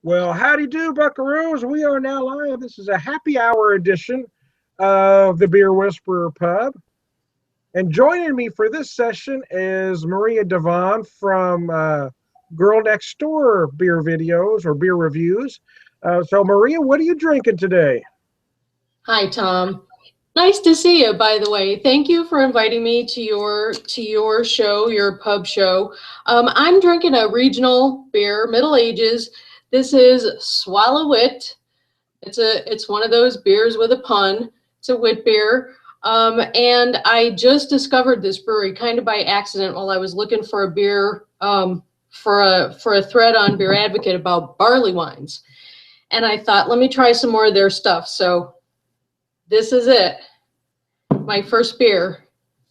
Well, howdy do, buckaroos. We are now live. This is a happy hour edition of the Beer Whisperer Pub. And joining me for this session is Maria Devan from Girl Next Door beer videos or beer reviews. So, Maria, what are you drinking today? Hi, Tom. Nice to see you, by the way. Thank you for inviting me to your show, your pub show. I'm drinking a regional beer, Middle Ages. This is Swallow Wit. It's one of those beers with a pun. It's a wit beer. And I just discovered this brewery kind of by accident while I was looking for a beer for a thread on Beer Advocate about barley wines. And I thought, let me try some more of their stuff. So this is it. My first beer.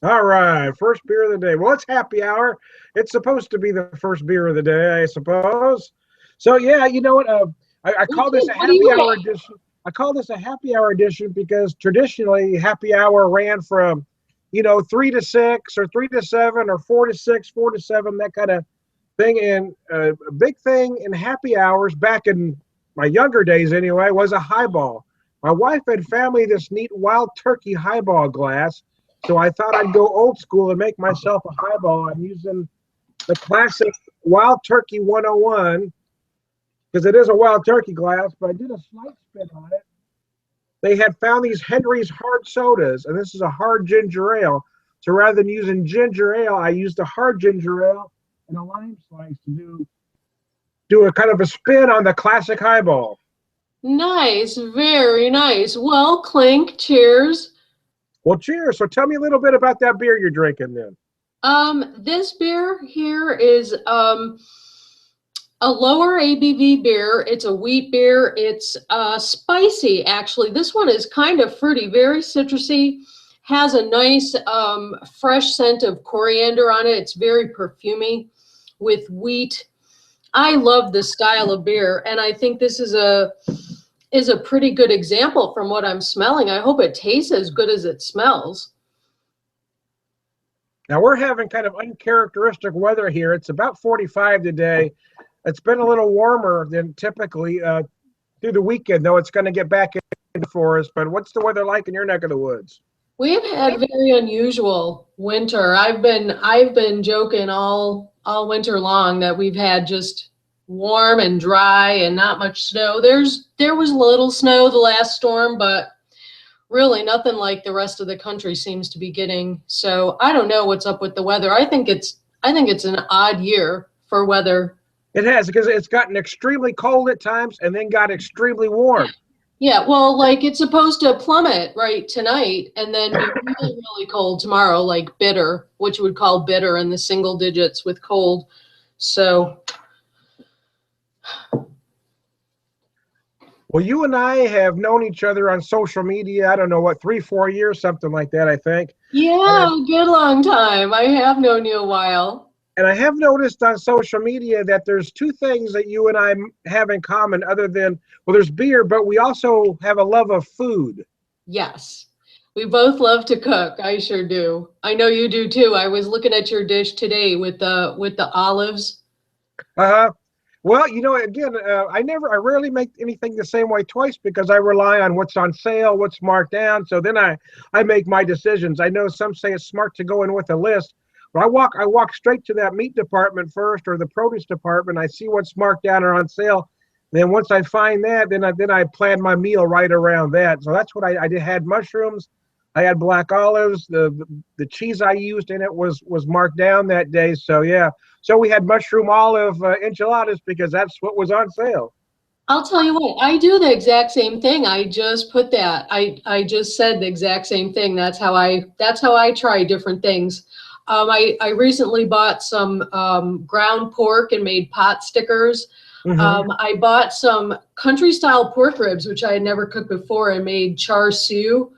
All right, first beer of the day. Well, it's happy hour. It's supposed to be the first beer of the day, I suppose. So, yeah, you know what? I call this a What do happy you hour have? edition. I call this a happy hour edition because traditionally happy hour ran from, 3 to 6 or 3 to 7 or 4 to 6, 4 to 7, that kind of thing. And a big thing in happy hours back in my younger days anyway was a highball. My wife had found me this neat wild turkey highball glass, so I thought I'd go old school and make myself a highball. I'm using the classic Wild Turkey 101 because it is a wild turkey glass, but I did a slight spin on it. They had found these Henry's hard sodas, and this is a hard ginger ale. So rather than using ginger ale, I used a hard ginger ale and a lime slice to do a kind of a spin on the classic highball. Nice, very nice. Well, clink, cheers. Well, cheers. So tell me a little bit about that beer you're drinking then. This beer here is a lower ABV beer. It's a wheat beer. It's spicy, actually. This one is kind of fruity, very citrusy, has a nice fresh scent of coriander on it. It's very perfumey with wheat. I love this style of beer, and I think this is a pretty good example from what I'm smelling. I hope it tastes as good as it smells. Now we're having kind of uncharacteristic weather here. It's about 45 today. It's been a little warmer than typically through the weekend, though. It's going to get back in for us. But what's the weather like in your neck of the woods? We've had very unusual winter. I've been joking all winter long that we've had just warm and dry and not much snow. There was a little snow the last storm, but really nothing like the rest of the country seems to be getting. So I don't know what's up with the weather. I think it's an odd year for weather. It has because it's gotten extremely cold at times and then got extremely warm. Yeah, well, like it's supposed to plummet right tonight and then be really, really cold tomorrow, like bitter, which would call bitter in the single digits with cold. So, Well, you and I have known each other on social media. I don't know what, 3, 4 years, something like that, I think. yeah, And good long time. I have known you a while. and I have noticed on social media that there's two things that you and I have in common, other than well, there's beer, but we also have a love of food. Yes. We both love to cook. I sure do. I know you do too. I was looking at your dish today with the olives. Uh-huh. Well, again, I rarely make anything the same way twice because I rely on what's on sale, what's marked down. So then I make my decisions. I know some say it's smart to go in with a list, but I walk straight to that meat department first or the produce department. I see what's marked down or on sale. Then once I find that, then I plan my meal right around that. So that's what I did. Had mushrooms, I had black olives. The cheese I used in it was marked down that day. So yeah. So we had mushroom olive enchiladas because that's what was on sale. I'll tell you what, I do the exact same thing. I just put that. I just said the exact same thing. That's how I try different things. I recently bought some ground pork and made pot stickers. Hmm. I bought some country style pork ribs, which I had never cooked before, and made char siu.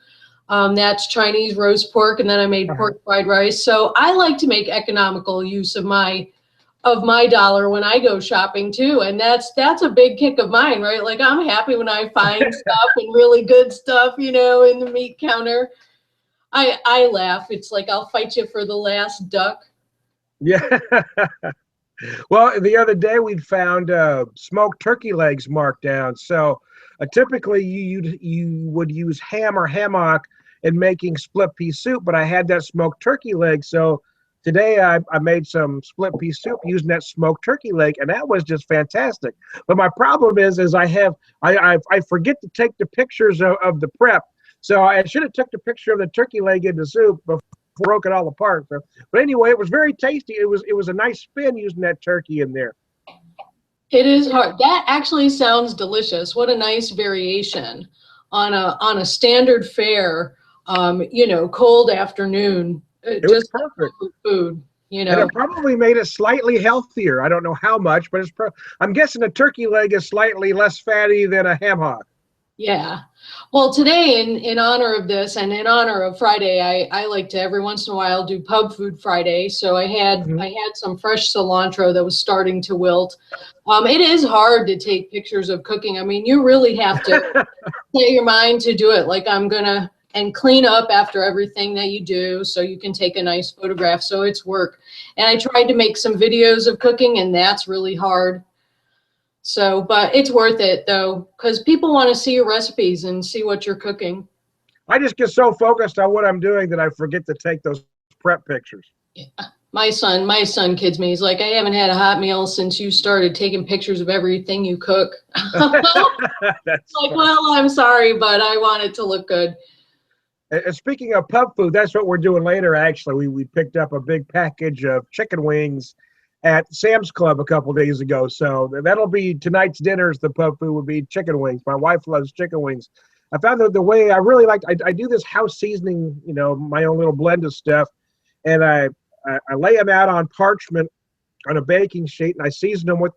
That's Chinese roast pork, and then I made Uh-huh. pork fried rice. So I like to make economical use of my dollar when I go shopping too. And that's a big kick of mine, right? Like I'm happy when I find stuff and really good stuff, in the meat counter. I laugh. It's like I'll fight you for the last duck. Yeah. Well, the other day we found smoked turkey legs marked down. So typically you would use ham or hammock in making split pea soup, but I had that smoked turkey leg. So today I made some split pea soup using that smoked turkey leg, and that was just fantastic. But my problem is I forget to take the pictures of the prep. So I should have took the picture of the turkey leg in the soup before I broke it all apart. So, but anyway, it was very tasty. It was a nice spin using that turkey in there. It is hard. That actually sounds delicious. What a nice variation on a standard fare, cold afternoon, It was just perfect. food, And it probably made it slightly healthier. I don't know how much, but I'm guessing a turkey leg is slightly less fatty than a ham hock. Yeah. Well, today in honor of this and in honor of Friday, I like to every once in a while do pub food Friday. So I had some fresh cilantro that was starting to wilt. It is hard to take pictures of cooking. I mean, you really have to set your mind to do it. Like I'm gonna and clean up after everything that you do so you can take a nice photograph. So it's work. And I tried to make some videos of cooking, and that's really hard. So, but it's worth it though, because people want to see your recipes and see what you're cooking. I just get so focused on what I'm doing that I forget to take those prep pictures. Yeah. My son kids me. He's like, I haven't had a hot meal since you started taking pictures of everything you cook. That's Like, fun. well, I'm sorry, but I want it to look good. And speaking of pub food, that's what we're doing later. Actually, we picked up a big package of chicken wings at Sam's Club a couple days ago. So that'll be tonight's dinners. The pub food would be chicken wings. My wife loves chicken wings. I found that the way I really like, I do this house seasoning, my own little blend of stuff, and I lay them out on parchment on a baking sheet, and I season them with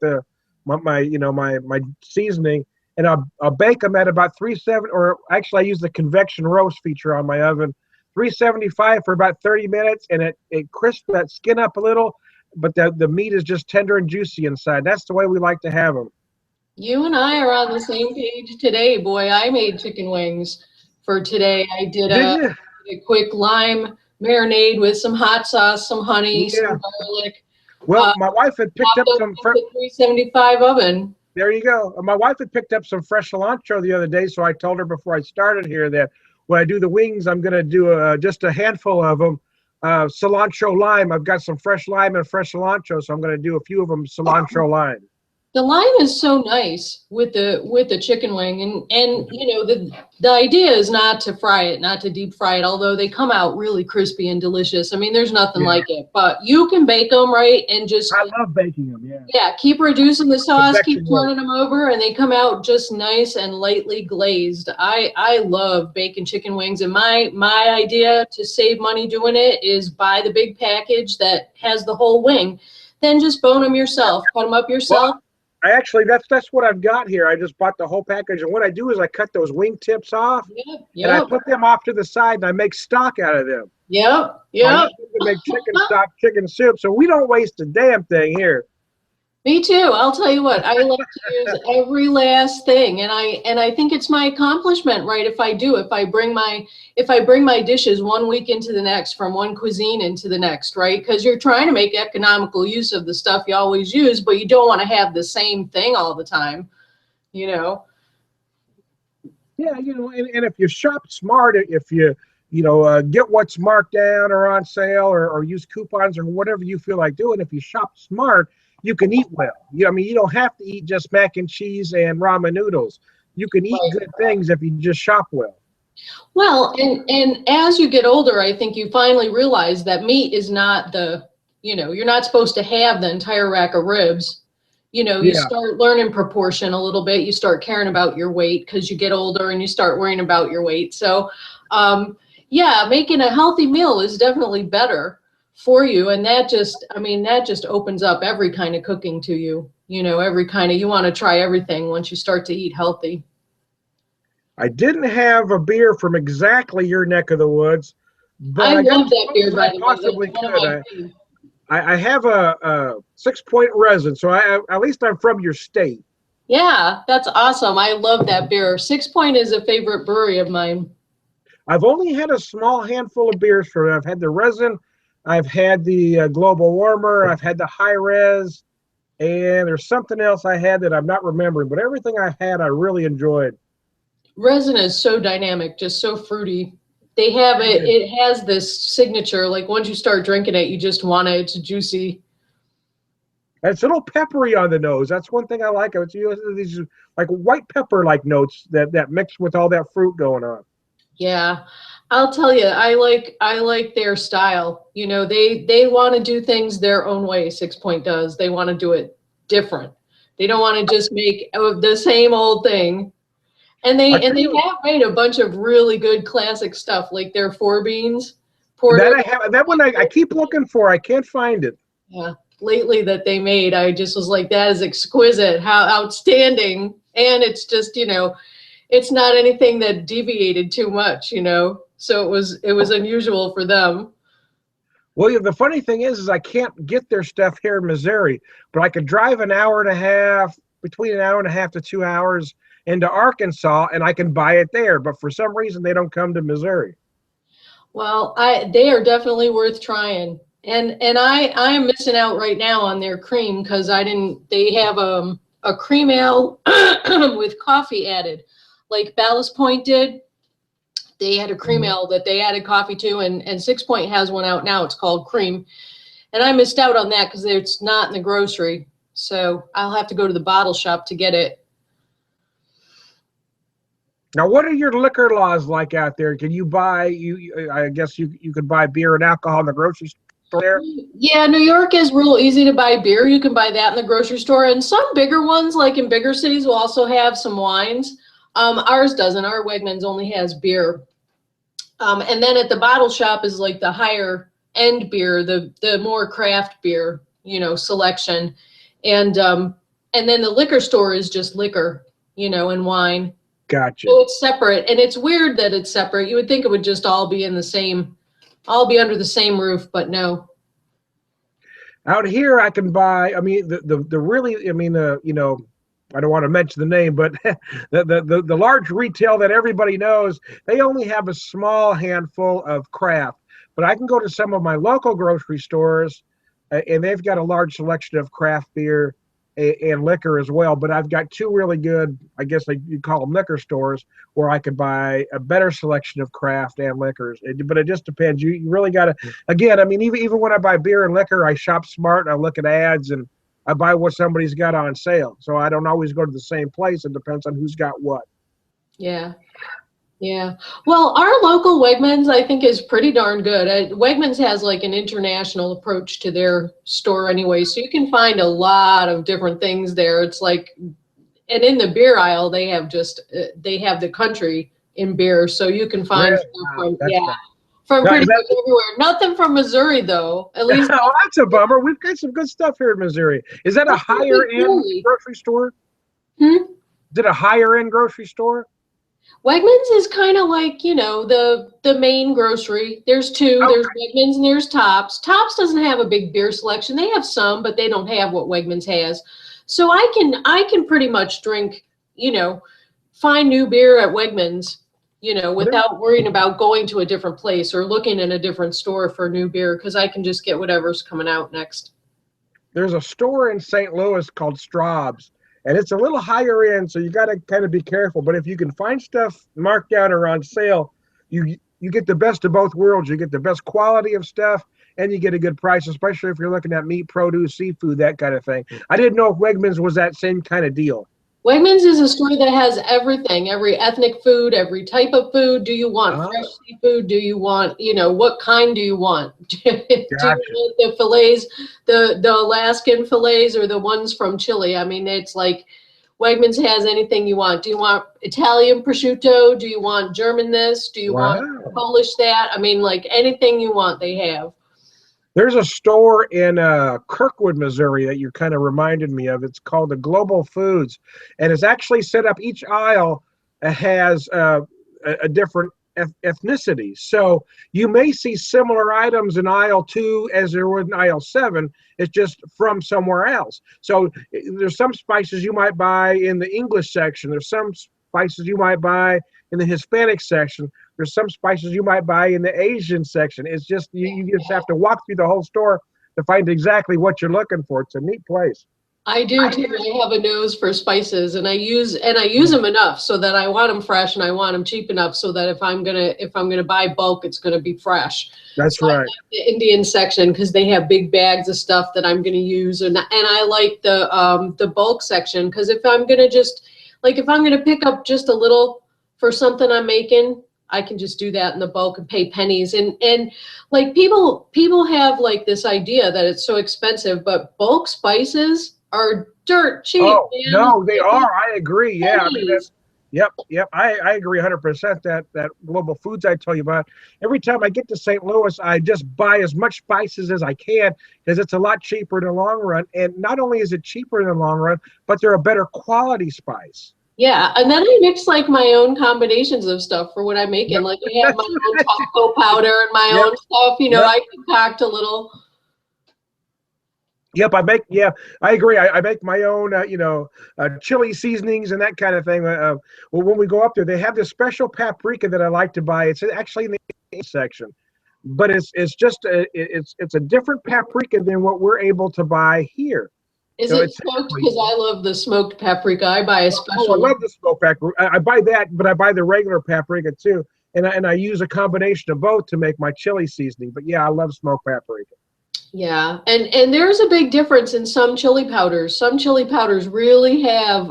my seasoning, and I'll bake them at about 370, or actually I use the convection roast feature on my oven, 375 for about 30 minutes, and it crisps that skin up a little, but the meat is just tender and juicy inside. That's the way we like to have them. You and I are on the same page today, boy. I made chicken wings for today. I did Did you? a quick lime marinade with some hot sauce, some honey, Yeah. some garlic. Well, my wife had picked up Popped some. in the 375 oven. There you go. My wife had picked up some fresh cilantro the other day, so I told her before I started here that when I do the wings, I'm going to do just a handful of them. Cilantro lime. I've got some fresh lime and fresh cilantro, so I'm going to do a few of them cilantro lime. The lime is so nice with the chicken wing, and the idea is not to fry it, not to deep fry it, although they come out really crispy and delicious. I mean, there's nothing Yeah. like it, but you can bake them right and just I love baking them. Yeah. keep reducing the sauce, keep Convection roast. turning them over, and they come out just nice and lightly glazed. I love bacon chicken wings, and my idea to save money doing it is buy the big package that has the whole wing, then just bone them yourself, cut them up yourself. Well, that's what I've got here. I just bought the whole package, and what I do is I cut those wing tips off, and I put them off to the side, and I make stock out of them. Yep. I use them to make chicken stock, chicken soup, so we don't waste a damn thing here. Me too. I'll tell you what, I like to use every last thing, and I think it's my accomplishment, right? If I bring my dishes one week into the next, from one cuisine into the next, right? Because you're trying to make economical use of the stuff you always use, but you don't want to have the same thing all the time, Yeah, and if you shop smart, if you get what's marked down or on sale, or use coupons or whatever you feel like doing, if you shop smart, you can eat well. You don't have to eat just mac and cheese and ramen noodles. You can eat good things if you just shop well. Well, and as you get older, I think you finally realize that meat is not you're not supposed to have the entire rack of ribs. You start learning proportion a little bit. You start caring about your weight because you get older and you start worrying about your weight. So, making a healthy meal is definitely better for you. And that just opens up every kind of cooking to you. Every kind of, you want to try everything once you start to eat healthy. I didn't have a beer from exactly your neck of the woods, but I I got love that beer, by the way. possibly That's one of my could. I have a 6 Point resin, so at least I'm from your state. Yeah, that's awesome. I love that beer. 6 Point is a favorite brewery of mine. I've only had a small handful of beers from it. I've had the resin, I've had the global warmer, I've had the high res, and there's something else I had that I'm not remembering, but everything I had I really enjoyed. Resin is so dynamic, just so fruity. They have it, it has this signature, like once you start drinking it, you just want it. It's juicy. And it's a little peppery on the nose. That's one thing I like. It's these like white pepper like notes that mix with all that fruit going on. Yeah. I'll tell you, I like their style. You know, they want to do things their own way, Six Point does. They want to do it different. They don't want to just make the same old thing. And I they tell you, have made a bunch of really good classic stuff, like their four beans that porter. I have that one I keep looking for. I can't find it. Yeah, lately that they made, I just was like, that is exquisite, how outstanding. And it's just, it's not anything that deviated too much. So it was unusual for them. Well, yeah, the funny thing is I can't get their stuff here in Missouri, but I could drive an hour and a half, between an hour and a half to 2 hours into Arkansas, and I can buy it there. But for some reason, they don't come to Missouri. Well, they are definitely worth trying. And I'm missing out right now on their cream because I didn't they have a cream ale with coffee added, like Ballast Point did. They had a cream ale that they added coffee to, and Six Point has one out now. It's called Cream. And I missed out on that because it's not in the grocery. So I'll have to go to the bottle shop to get it. Now, what are your liquor laws like out there? Can you buy I guess you could buy beer and alcohol in the grocery store there? Yeah, New York is real easy to buy beer. You can buy that in the grocery store. And some bigger ones, like in bigger cities, will also have some wines. Ours doesn't. Our Wegmans only has beer. And then at the bottle shop is like the higher end beer, the more craft beer, selection. And then the liquor store is just liquor, and wine. Gotcha. So it's separate. And it's weird that it's separate. You would think it would just all be all be under the same roof, but no. Out here, I can buy. I mean, the really. I mean, I don't want to mention the name, but the large retail that everybody knows, they only have a small handful of craft. But I can go to some of my local grocery stores, and they've got a large selection of craft beer and liquor as well. But I've got two really good, I guess you call them liquor stores, where I could buy a better selection of craft and liquors. But it just depends. You really got to, again, I mean, even when I buy beer and liquor, I shop smart and I look at ads and I buy what somebody's got on sale. So I don't always go to the same place. It depends on who's got what. Yeah. Yeah. Well, our local Wegmans, I think, is pretty darn good. Wegmans has like an international approach to their store anyway. So you can find a lot of different things there. It's like, and in the beer aisle, they have the country in beer. So you can find Really? stuff Wow, from now, pretty is that, much everywhere. Nothing from Missouri, though. At least oh, that's a bummer. We've got some good stuff here in Missouri. Is that a higher end grocery store? Hmm? Is it a higher end grocery store? Wegmans is kind of like, the main grocery. There's two. Okay. There's Wegmans and there's Tops. Tops doesn't have a big beer selection. They have some, but they don't have what Wegmans has. So I can pretty much drink, find new beer at Wegmans, without worrying about going to a different place or looking in a different store for new beer because I can just get whatever's coming out next. There's a store in St. Louis called Straub's, and it's a little higher end, so you got to kind of be careful. But if you can find stuff marked down or on sale, you get the best of both worlds. You get the best quality of stuff, and you get a good price, especially if you're looking at meat, produce, seafood, that kind of thing. I didn't know if Wegmans was that same kind of deal. Wegmans is a store that has everything, every ethnic food, every type of food. Do you want fresh seafood? Do you want, what kind do you want? Do you want the fillets, the Alaskan fillets or the ones from Chile? I mean, it's like Wegmans has anything you want. Do you want Italian prosciutto? Do you want German this? Do you want Polish that? I mean, like anything you want, they have. There's a store in Kirkwood, Missouri that you kind of reminded me of. It's called the Global Foods, and it's actually set up. Each aisle has a different ethnicity. So you may see similar items in aisle 2 as there was in aisle 7. It's just from somewhere else. So there's some spices you might buy in the English section. There's some spices you might buy in the Hispanic section. There's some spices you might buy in the Asian section. It's just, you just have to walk through the whole store to find exactly what you're looking for. It's a neat place. I do too. I have a nose for spices, and I use them enough so that I want them fresh, and I want them cheap enough so that if I'm gonna buy bulk, it's gonna be fresh. That's So I right. like the Indian section because they have big bags of stuff that I'm gonna use, and I like the bulk section because if I'm gonna just like if I'm gonna pick up just a little for something I'm making, I can just do that in the bulk and pay pennies. And like people have like this idea that it's so expensive, but bulk spices are dirt cheap, Oh, man. no, they are. I agree. Yeah. I mean, Pennies. yep, yep. I agree 100% that Global Foods I tell you about. Every time I get to St. Louis, I just buy as much spices as I can because it's a lot cheaper in the long run. And not only is it cheaper in the long run, but they're a better quality spice. Yeah, and then I mix like my own combinations of stuff for what I'm making. Yep. Like I have That's my own right. taco powder and my Yep. own stuff. Yep. I concoct a little. Yep, yeah, I agree. I make my own, chili seasonings and that kind of thing. Well, when we go up there, they have this special paprika that I like to buy. It's actually in the section, but it's a different paprika than what we're able to buy here. Is So it it's smoked? actually, Because I love the smoked paprika. I buy a oh, I special. love the smoked paprika. I buy that, but I buy the regular paprika too, and I use a combination of both to make my chili seasoning. But yeah, I love smoked paprika. Yeah, and there's a big difference in some chili powders. Some chili powders really have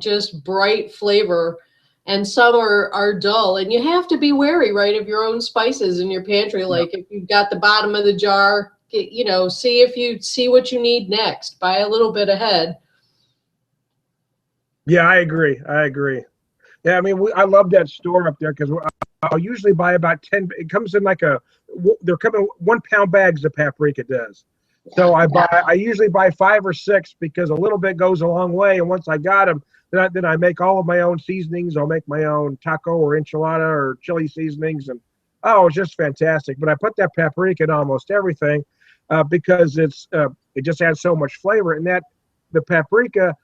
just bright flavor, and some are dull. And you have to be wary, right, of your own spices in your pantry. Yeah. Like if you've got the bottom of the jar, see if you see what you need next. Buy a little bit ahead. Yeah, I agree. I agree. Yeah, I mean, I love that store up there because I'll usually buy about 10. It comes in like they're coming 1 pound bags of paprika does. Yeah. So I usually buy 5 or 6 because a little bit goes a long way. And once I got them, then I make all of my own seasonings. I'll make my own taco or enchilada or chili seasonings. And oh, it's just fantastic. But I put that paprika in almost everything because it just adds so much flavor. And the paprika,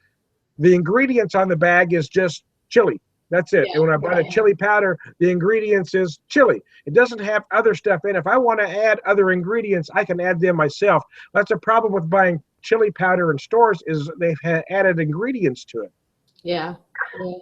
the ingredients on the bag is just chili. That's it. Yeah. And when I buy the chili powder, the ingredients is chili. It doesn't have other stuff in. If I want to add other ingredients, I can add them myself. That's a problem with buying chili powder in stores is they've added ingredients to it. Yeah. Yeah.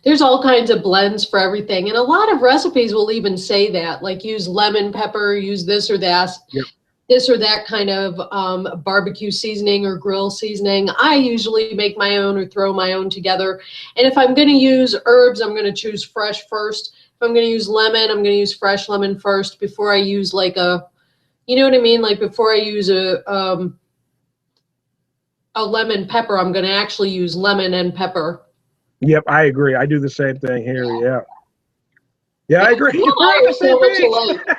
There's all kinds of blends for everything. And a lot of recipes will even say that, like use lemon pepper, use this or that. Yep. This or that kind of barbecue seasoning or grill seasoning. I usually make my own or throw my own together. And if I'm going to use herbs, I'm going to choose fresh first. If I'm going to use lemon, I'm going to use fresh lemon first before I use like you know what I mean? Like before I use a lemon pepper, I'm going to actually use lemon and pepper. Yep, I agree. I do the same thing here. Yeah. Yeah, I agree. You and We're I on are the so same much page. alike.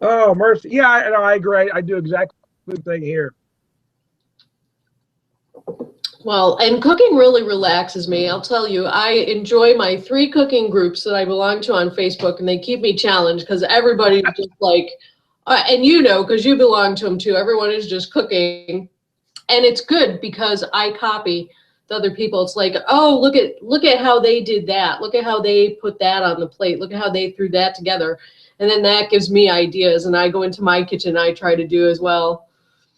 Oh, mercy. Yeah, I agree. I do exactly the same thing here. Well, and cooking really relaxes me. I'll tell you, I enjoy my 3 cooking groups that I belong to on Facebook, and they keep me challenged because everybody's just like, and because you belong to them too, everyone is just cooking. And it's good because I copy the other people. It's like, oh, look at how they did that. Look at how they put that on the plate. Look at how they threw that together. And then that gives me ideas, and I go into my kitchen, I try to do as well.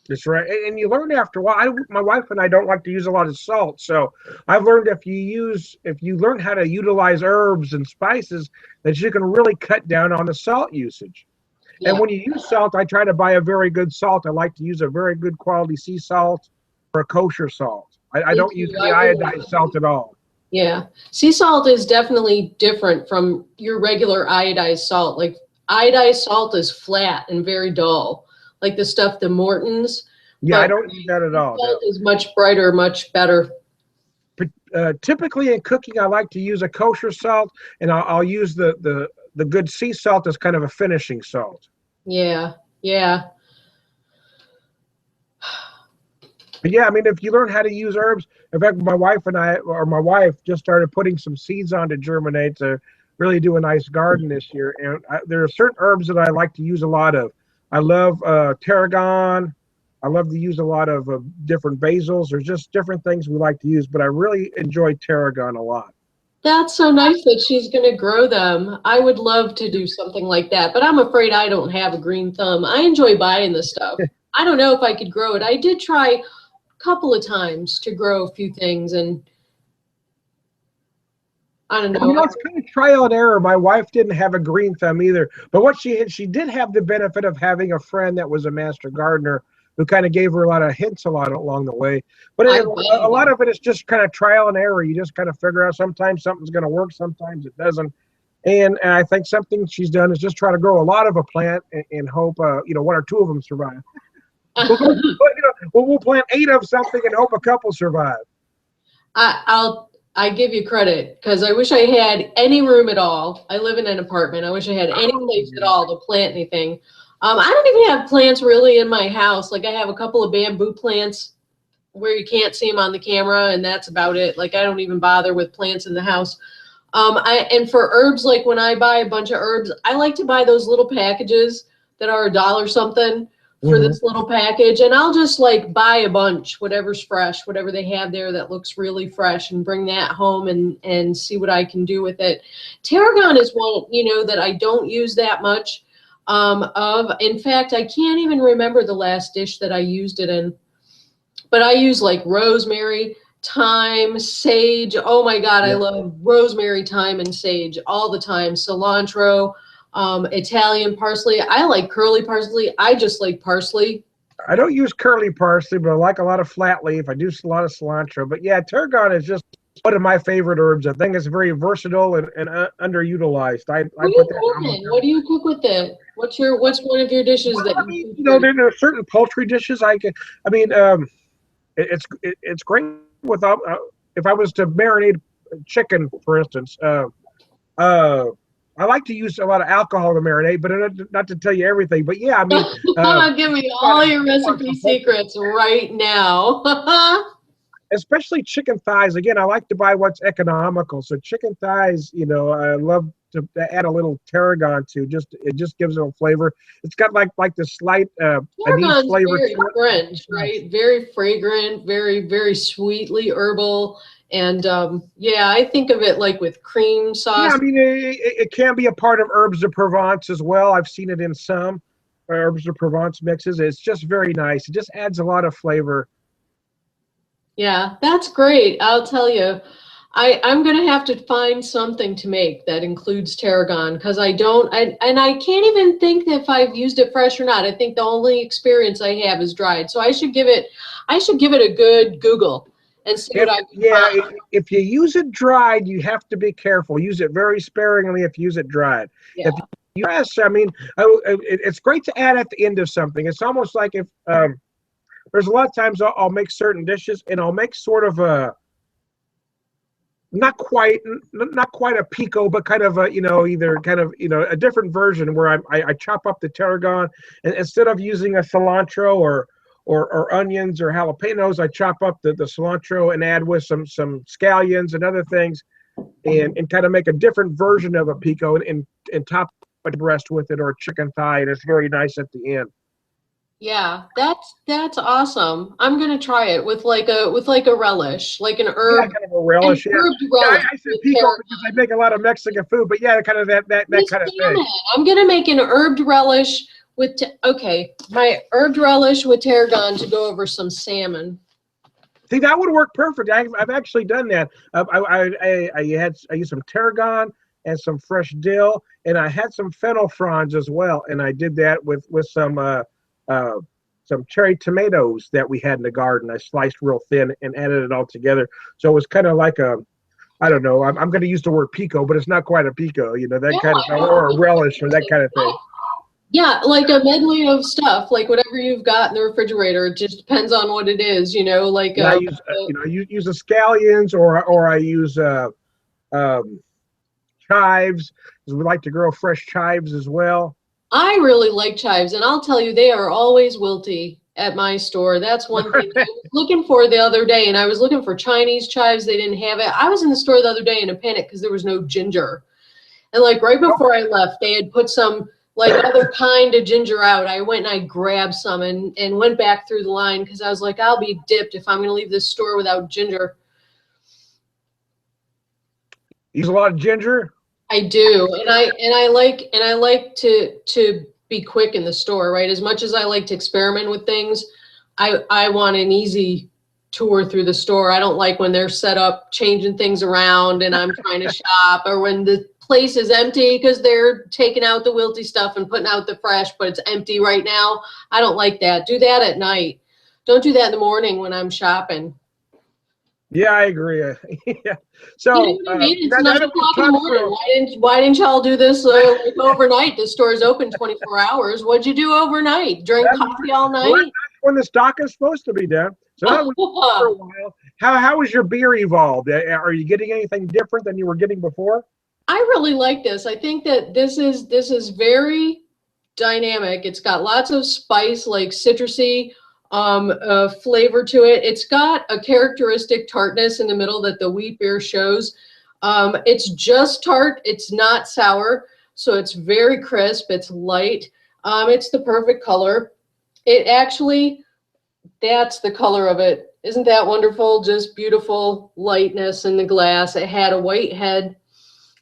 That's right. And you learn after a while. My wife and I don't like to use a lot of salt. So I've learned if you learn how to utilize herbs and spices, that you can really cut down on the salt usage. Yeah. And when you use salt, I try to buy a very good salt. I like to use a very good quality sea salt or a kosher salt. I don't use any iodized salt at all. Yeah. Sea salt is definitely different from your regular iodized salt. Like iodized salt is flat and very dull, like the stuff the Morton's. Yeah, I don't use that at all. Salt is much brighter, much better. Typically in cooking, I like to use a kosher salt, and I'll use the good sea salt as kind of a finishing salt. Yeah, yeah. But yeah, I mean, if you learn how to use herbs, in fact, my wife just started putting some seeds on to germinate to really do a nice garden this year. And there are certain herbs that I like to use a lot of. I love tarragon. I love to use a lot of different basils. There's just different things we like to use, but I really enjoy tarragon a lot. That's so nice that she's going to grow them. I would love to do something like that, but I'm afraid I don't have a green thumb. I enjoy buying this stuff. I don't know if I could grow it. I did try couple of times to grow a few things, and I don't Well, know. it's kind of trial and error. My wife didn't have a green thumb either, but what she did have the benefit of having a friend that was a master gardener who kind of gave her a lot of hints along the way. But I a lot of it is just kind of trial and error. You just kind of figure out sometimes something's going to work, sometimes it doesn't. And I think something she's done is just try to grow a lot of a plant and hope one or two of them survive. We'll plant 8 of something and hope a couple survive. I give you credit because I wish I had any room at all. I live in an apartment. I wish I had any place at all to plant anything. I don't even have plants really in my house. Like I have a couple of bamboo plants where you can't see them on the camera, and that's about it. Like I don't even bother with plants in the house. And for herbs, like when I buy a bunch of herbs, I like to buy those little packages that are $1 something for this little package, and I'll just like buy a bunch, whatever's fresh, whatever they have there that looks really fresh, and bring that home and see what I can do with it. Tarragon is one, that I don't use that much of. In fact, I can't even remember the last dish that I used it in, but I use like rosemary, thyme, sage. Oh my God, I love rosemary, thyme, and sage all the time. Cilantro. Italian parsley. I like curly parsley. I just like parsley. I don't use curly parsley, but I like a lot of flat leaf. I do a lot of cilantro. But yeah, tarragon is just one of my favorite herbs. I think it's very versatile and underutilized. What do you cook with it? What's one of your dishes that you there are certain poultry dishes it's great without if I was to marinate chicken, for instance. I like to use a lot of alcohol to marinate, but not to tell you everything. But yeah, give me all your recipe secrets right now. Especially chicken thighs. Again, I like to buy what's economical. So chicken thighs, I love to add a little tarragon to. It just gives it a flavor. It's got like the slight anise flavor. Very French, right? Very fragrant, very very sweetly herbal. And I think of it like with cream sauce. Yeah, it can be a part of herbs de Provence as well. I've seen it in some herbs de Provence mixes. It's just very nice. It just adds a lot of flavor. Yeah, that's great. I'll tell you, I'm going to have to find something to make that includes tarragon because I can't even think if I've used it fresh or not. I think the only experience I have is dried. So I should give it a good Google. And see what I can find. If you use it dried, you have to be careful. Use it very sparingly if you use it dried. Yeah. If you it's great to add at the end of something. It's almost like if there's a lot of times I'll make certain dishes and I'll make sort of a not quite a pico, but kind of a either kind of a different version where I chop up the tarragon and instead of using a cilantro or onions or jalapenos, I chop up the cilantro and add with some scallions and other things and kind of make a different version of a pico and top a breast with it or a chicken thigh, and it's very nice at the end. Yeah, that's awesome. I'm gonna try it with like a relish, like an herb. Yeah, kind of a relish. I said pico because I make a lot of Mexican food, but yeah, kind of that kind of thing. I'm gonna make an herbed relish with my herbed relish with tarragon to go over some salmon. See, that would work perfect. I've actually done that. I used some tarragon and some fresh dill, and I had some fennel fronds as well, and I did that with some cherry tomatoes that we had in the garden. I sliced real thin and added it all together. So it was kind of like I don't know. I'm going to use the word pico, but it's not quite a pico. That kind of or a relish or that kind of thing. Yeah, like a medley of stuff, like whatever you've got in the refrigerator. It just depends on what it is, Like I use use the scallions, or I use chives, because we like to grow fresh chives as well. I really like chives, and I'll tell you, they are always wilty at my store. That's one thing I was looking for the other day, and I was looking for Chinese chives. They didn't have it. I was in the store the other day in a panic because there was no ginger, and like right before I left, they had put some like other kind of ginger out. I went and I grabbed some and went back through the line because I was like, I'll be dipped if I'm going to leave this store without ginger. Use a lot of ginger? I do. And I like to be quick in the store, right? As much as I like to experiment with things, I want an easy tour through the store. I don't like when they're set up changing things around and I'm trying to shop, or when the place is empty because they're taking out the wilty stuff and putting out the fresh, but it's empty right now. I don't like that. Do that at night. Don't do that in the morning when I'm shopping. Yeah, I agree. Yeah. So, You know what I mean? It's now 9 that we've o'clock in the talked morning. through, Why didn't y'all do this like overnight? The store's open 24 hours. What'd you do overnight? Drink coffee all well, night? that's when the stock is supposed to be done. So now that we've talked for a while, how has your beer evolved? Are you getting anything different than you were getting before? I really like this. I think that this is very dynamic. It's got lots of spice, like citrusy flavor to it. It's got a characteristic tartness in the middle that the wheat beer shows. It's just tart. It's not sour, so it's very crisp. It's light. It's the perfect color. It actually, that's the color of it. Isn't that wonderful? Just beautiful lightness in the glass. It had a white head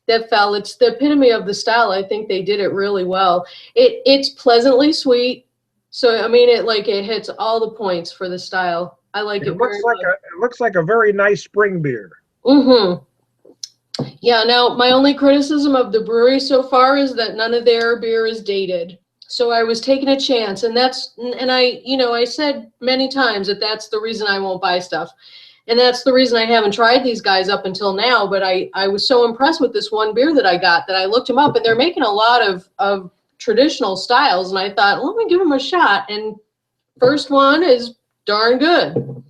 that fell. It's the epitome of the style. I think they did it really well. It's pleasantly sweet. So I mean, it hits all the points for the style. I like it very much. It looks like a very nice spring beer. Mm-hmm. Yeah. Now, my only criticism of the brewery so far is that none of their beer is dated. So I was taking a chance, and I said many times that that's the reason I won't buy stuff. And that's the reason I haven't tried these guys up until now. But I was so impressed with this one beer that I got that I looked them up, and they're making a lot of traditional styles. And I thought, let me give them a shot. And first one is darn good.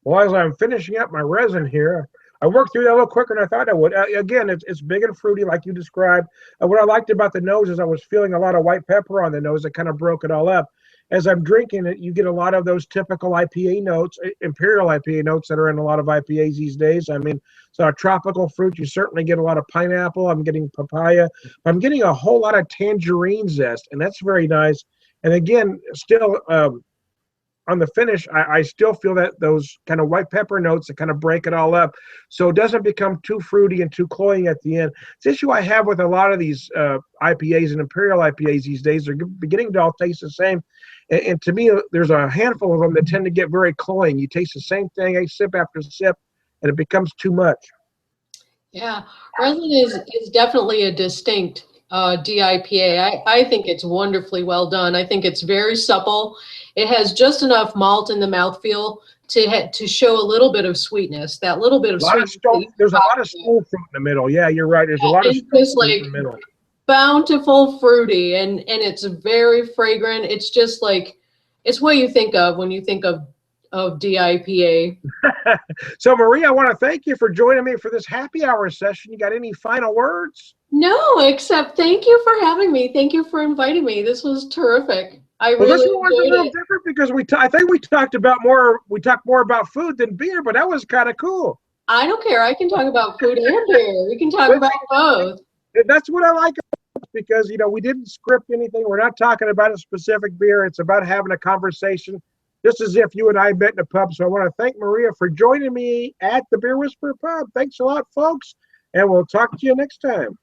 Well, as I'm finishing up my resin here, I worked through that a little quicker than I thought I would. Again, it's big and fruity like you described. What I liked about the nose is I was feeling a lot of white pepper on the nose that kind of broke it all up. As I'm drinking it, you get a lot of those typical IPA notes, imperial IPA notes that are in a lot of IPAs these days. I mean, so tropical fruit, you certainly get a lot of pineapple. I'm getting papaya. I'm getting a whole lot of tangerine zest, and that's very nice. And again, still on the finish, I still feel that those kind of white pepper notes that kind of break it all up, so it doesn't become too fruity and too cloying at the end. It's the issue I have with a lot of these IPAs and imperial IPAs these days. They're beginning to all taste the same, and to me, there's a handful of them that tend to get very cloying. You taste the same thing, sip after sip, and it becomes too much. Yeah, resin is definitely a distinct DIPA. I think it's wonderfully well done. I think it's very supple. It has just enough malt in the mouthfeel to show a little bit of sweetness. That little bit of sweetness. There's a lot of stone fruit in the middle. Yeah, you're right. There's a lot of stone fruit in the middle. Bountiful, fruity, and it's very fragrant. It's just like, it's what you think of when you think of DIPA. So, Marie, I want to thank you for joining me for this happy hour session. You got any final words? No, except thank you for having me. Thank you for inviting me. This was terrific. This one was a little different because I think we talked more about food than beer, but that was kind of cool. I don't care. I can talk about food and beer. We can talk about both. That's what I like, because we didn't script anything. We're not talking about a specific beer. It's about having a conversation, just as if you and I met in a pub. So I want to thank Maria for joining me at the Beer Whisperer Pub. Thanks a lot, folks, and we'll talk to you next time.